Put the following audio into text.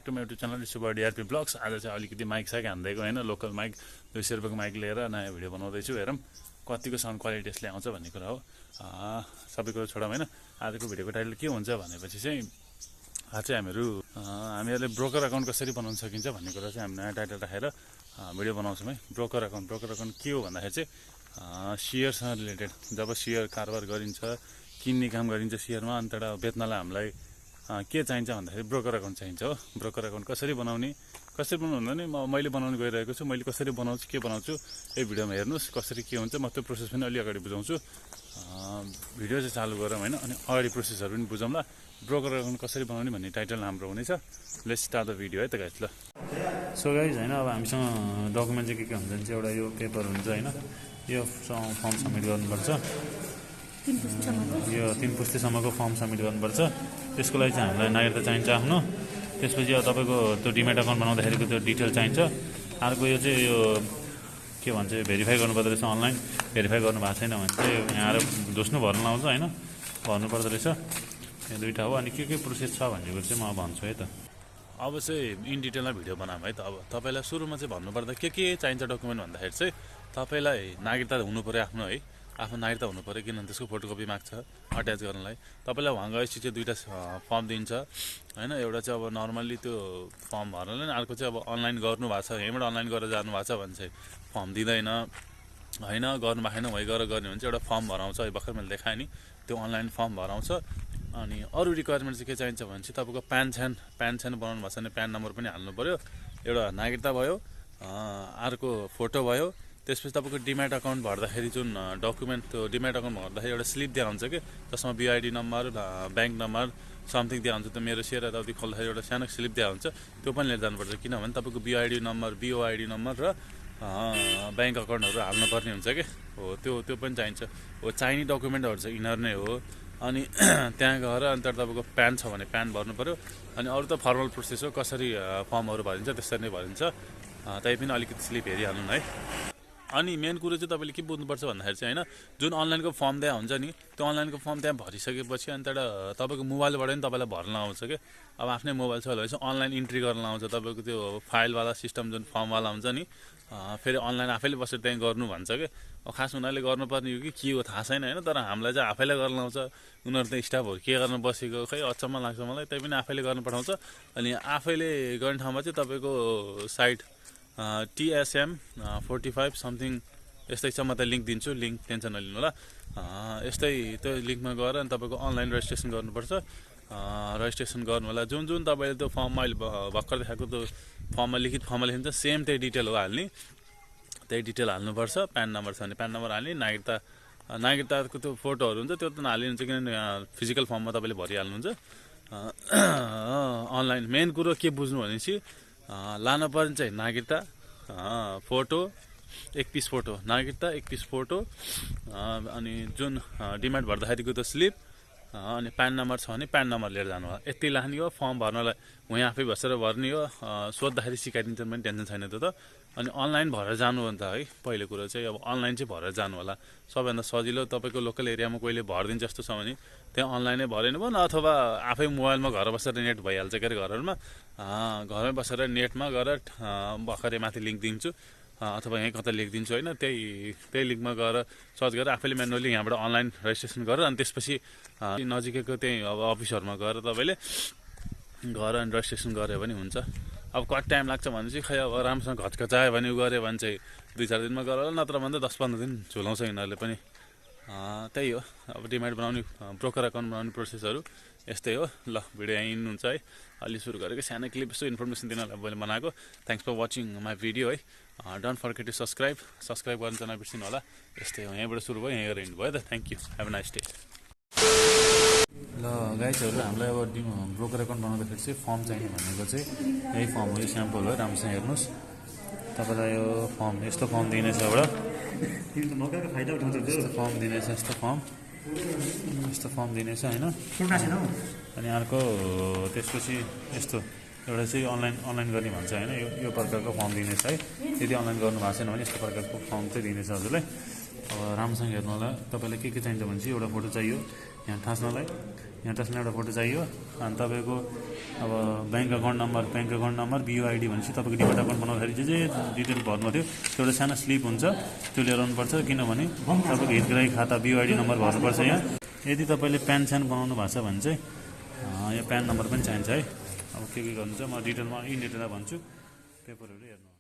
To my YouTube channel super DRP Vlogs। आज चाहिँ अलिकति माइक साइक हान्दैको होइन, लोकल माइक 200 रुपियाँको माइक लिएर नयाँ भिडियो बनाउँदैछु। हेरौँ कतिको साउन्ड क्वालिटी यसले आउँछ भन्ने कुरा हो। सबै कुरो छोडौँ होइन, आजको भिडियोको टाइटल के हुन्छ भनेपछि चाहिँ आज चाहिँ हामीहरूले ब्रोकर अकाउन्ट कसरी बनाउन सकिन्छ भन्ने कुरा चाहिँ हामी नयाँ टाइटल राखेर भिडियो बनाउँछौँ है। ब्रोकर अकाउन्ट के हो भन्दाखेरि चाहिँ सेयरसँग रिलेटेड, जब सेयर कारोबार गरिन्छ, किन्ने काम गरिन्छ सेयरमा, अनि त्यहाँबाट बेच्नलाई हामीलाई के चाहिन्छ भन्दाखेरि ब्रोकर अकाउन्ट चाहिन्छ हो। ब्रोकर अकाउन्ट कसरी बनाउने भन्दा नि मैले बनाउन गइरहेको छु। मैले कसरी बनाउँछु, के बनाउँछु यही भिडियोमा हेर्नुहोस्। कसरी के हुन्छ म त्यो प्रोसेस पनि अलि अगाडि बुझाउँछु। भिडियो चाहिँ चालु गरौँ होइन, अनि अगाडि प्रोसेसहरू पनि बुझौँला। ब्रोकर अकाउन्ट कसरी बनाउने भन्ने टाइटल हाम्रो हुनेछ। लेट्स स्टार्ट द भिडियो है त गाइस। ल सो गाइस होइन, अब हामीसँग डकुमेन्ट चाहिँ के हुन्छ भने चाहिँ एउटा यो पेपर हुन्छ होइन, यो फर्म सब्मिट गर्नुपर्छ। यो 3 पुस्तेसम्मको फर्म सब्मिट गर्नुपर्छ। त्यसको लागि चाहिँ हामीलाई नागरिकता चाहिन्छ आफ्नो। त्यसपछि अब तपाईँको त्यो डिमेट अकाउन्ट बनाउँदाखेरिको त्यो डिटेल चाहिन्छ। अर्को यो चाहिँ यो के भन्छ, भेरिफाई गर्नुपर्दो रहेछ। अनलाइन भेरिफाई गर्नु भएको छैन भने चाहिँ यहाँ आएर धुस्नु भर्नु लाउँछ होइन, भर्नुपर्दो रहेछ। यो दुइटा हो। अनि के प्रोसेस छ भन्ने कुरो चाहिँ म भन्छु है त। अब चाहिँ इन डिटेलमा भिडियो बनाऊँ है त। अब तपाईँलाई सुरुमा चाहिँ भन्नुपर्दा के चाहिन्छ डकुमेन्ट भन्दाखेरि चाहिँ तपाईँलाई नागरिकता हुनु पऱ्यो आफ्नो है, आफ्नो नागरिकता हुनु पऱ्यो। किनभने त्यसको फोटोकपी माग्छ अट्याच गर्नलाई। तपाईँलाई वहाँ गएपछि चाहिँ दुईवटा फर्म दिन्छ होइन। एउटा चाहिँ अब नर्मल्ली त्यो फर्म भर्नलाई, अर्को चाहिँ अब अनलाइन गर्नु भएको छ, यहीँबाट अनलाइन गरेर जानु भएको छ भने चाहिँ फर्म दिँदैन होइन। गर्नु भएको छैन वहीँ गएर गर्ने भने चाहिँ एउटा फर्म भराउँछ। भर्खर मैले देखाएँ नि, त्यो अनलाइन फर्म भराउँछ। अनि अरू रिक्वायरमेन्ट चाहिँ के चाहिन्छ भने चाहिँ तपाईँको प्यान छ्यान बनाउनु भएको छ भने प्यान नम्बर पनि हाल्नु पऱ्यो। एउटा नागरिकता भयो, अर्को फोटो भयो। त्यसपछि तपाईँको डिमेट अकाउन्ट भर्दाखेरि जुन डकुमेन्ट, त्यो डिमेट अकाउन्ट भर्दाखेरि एउटा स्लिप दिया हुन्छ कि, जसमा BID number, bank number something दिया हुन्छ। त्यो मेरो सेयर यताउति खोल्दाखेरि एउटा सानो स्लिप दिया हुन्छ, त्यो पनि लिएर जानुपर्छ। किनभने तपाईँको BID नम्बर, BOID नम्बर र ब्याङ्क अकाउन्टहरू हाल्नुपर्ने हुन्छ कि हो। त्यो पनि चाहिन्छ। हो चाहिने डकुमेन्टहरू चाहिँ यिनीहरू नै हो। अनि त्यहाँ गएर अनि त्यहाँ तपाईँको प्यान छ भने प्यान भर्नु पऱ्यो। अनि अरू त फर्मल प्रोसेस हो, कसरी फर्महरू भरिन्छ त्यसरी नै भरिन्छ। त्यही पनि अलिकति स्लिप हेरिहाल्नु न है। अनि मेन कुरो चाहिँ तपाईँले के बुझ्नुपर्छ भन्दाखेरि चाहिँ होइन, जुन अनलाइनको फर्म त्यहाँ हुन्छ नि, त्यो अनलाइनको फर्म त्यहाँ भरिसकेपछि अनि त्यहाँबाट तपाईँको मोबाइलबाट नि तपाईँलाई भर्न आउँछ कि। अब आफ्नै मोबाइल छ भनेपछि अनलाइन इन्ट्री गर्न आउँछ। तपाईँको त्यो फाइलवाला सिस्टम जुन फर्मवाला हुन्छ नि, फेरि अनलाइन आफैले बसेर त्यहीँ गर्नु भन्छ कि। खास उनीहरूले गर्नुपर्ने हो कि के हो थाहा छैन होइन, तर हामीलाई चाहिँ आफैले गर्न आउँछ। उनीहरू त स्टाफहरू के गर्न बसेको खै अचम्म लाग्छ मलाई। त्यही पनि आफैले गर्न पठाउँछ। अनि आफैले गर्ने ठाउँमा चाहिँ तपाईँको साइट TSM 45 समथिङ यस्तै छ। म त लिङ्क दिन्छु, लिङ्क टेन्सन नलिनु होला। यस्तै त्यो लिङ्कमा गएर अनि तपाईँको अनलाइन रेजिस्ट्रेसन गर्नुपर्छ। रेजिस्ट्रेसन गर्नु होला। जुन तपाईँले त्यो फर्ममा अहिले भर्खर देखाएको त्यो फर्ममा लिखित फर्ममा लेखिन्छ, सेम त्यही डिटेल हो हाल्ने। त्यही डिटेल हाल्नुपर्छ। प्यान नम्बर छ भने प्यान नम्बर हाल्ने। नागरिकताको त्यो फोटोहरू हुन्छ त्यो त हालिनुहुन्छ, किनभने फिजिकल फर्ममा तपाईँले भरिहाल्नुहुन्छ। अनलाइन मेन कुरो के बुझ्नु भनेपछि लानु पर्ने चाहिँ नागरिकता, फोटो 1 पिस फोटो, नागरिकता 1 पिस फोटो, अनि जुन डिमान्ड भर्दाखेरिको त्यो स्लिप, अनि प्यान नम्बर छ भने प्यान नम्बर लिएर जानु होला। यति लाने हो। फर्म भर्नलाई उहीँ आफै बसेर भर्ने हो। सोद्धाखेरि सिकाइदिन्छन् पनि, टेन्सन छैन त्यो त। अनि अनलाइन भरेर जानु हो नि त है। पहिलो कुरो चाहिँ अब अनलाइन चाहिँ भरेर जानु होला, सबैभन्दा सजिलो। तपाईँको लोकल एरियामा कोहीले भरिदिन्छ जस्तो छ भने त्यहाँ अनलाइनै भरिनु भयो न, अथवा आफै मोबाइलमा घर बसेर नेट भइहाल्छ के अरे। घरहरूमा घरमै बसेर नेटमा गएर भर्खरै माथि लिङ्क दिन्छु, अथवा यहीँ कता लेखिदिन्छु होइन। त्यही लिङ्कमा गएर सर्च गरेर आफैले म्यानुअली यहाँबाट अनलाइन रेजिस्ट्रेसन गरेर अनि त्यसपछि नजिकैको त्यही अब अफिसहरूमा गएर तपाईँले गएर अनि रेजिस्ट्रेसन गऱ्यो भने हुन्छ। अब कति टाइम लाग्छ भने चाहिँ खै अब राम्रोसँग घचघचायो भने गऱ्यो भने चाहिँ 2-4 दिनमा गरेर, नत्र भन्दा 10-15 दिन झुलाउँछ यिनीहरूले पनि। त्यही हो। अब डिमेट बनाउने, ब्रोकर अकाउन्ट बनाउने प्रोसेसहरू यस्तै हो। ल भिडियो यहीँ हुन्छ है। अलि सुरु गरेको सानो क्लिप यस्तो इन्फर्मेसन दिनलाई मैले बनाएको। Thanks for watching my video है। डोन्ट फर्गेट टु सब्सक्राइब गर्न चाहिँ नबिर्सिनु होला। यस्तै हो, यहीँबाट सुरु भयो, यहीँ गएर हिँड्नु भयो त। Thank you, have a nice day. ल गाइजहरू, हामीलाई अब ब्रोकर अकाउन्ट बनाउँदाखेरि चाहिँ फर्म चाहिने भनेको चाहिँ यही फर्म हो। यो स्याम्पल हो, राम्रोसँग हेर्नुहोस्। तपाईँलाई यो फर्म, यस्तो फर्म दिनेछ एउटा, यस्तो फर्म दिनेछ, यस्तो फर्म दिनेछ होइन। अनि अर्को त्यसपछि यस्तो एउटा चाहिँ अनलाइन गर्ने भन्छ होइन। यो प्रकारको फर्म दिनेछ है। यदि अनलाइन गर्नु भएको छैन भने यस्तो प्रकारको फर्म चाहिँ दिनेछ हजुरलाई। अब राम्रोसँग हेर्नु होला। तपाईँलाई के चाहिन्छ भने चाहिँ एउटा फोटो चाहियो, यहाँ टाँच्नलाई एउटा फोटो चाहियो। अनि तपाईँको अब ब्याङ्क अकाउन्ट नम्बर BUID भनेपछि तपाईँको डिमेट अकाउन्ट बनाउँदाखेरि जे डिटेल भर्नु थियो त्यो एउटा सानो स्लिप हुन्छ, त्यो लिएर आउनुपर्छ। किनभने तपाईँको हितग्राही खाता BUID नम्बर भर्नुपर्छ यहाँ। यदि तपाईँले प्यान बनाउनु भएको छ भने चाहिँ यो प्यान नम्बर पनि चाहिन्छ है। अब के गर्नु छ म डिटेलमा इन डिटेलमा भन्छु, पेपरहरू हेर्नु।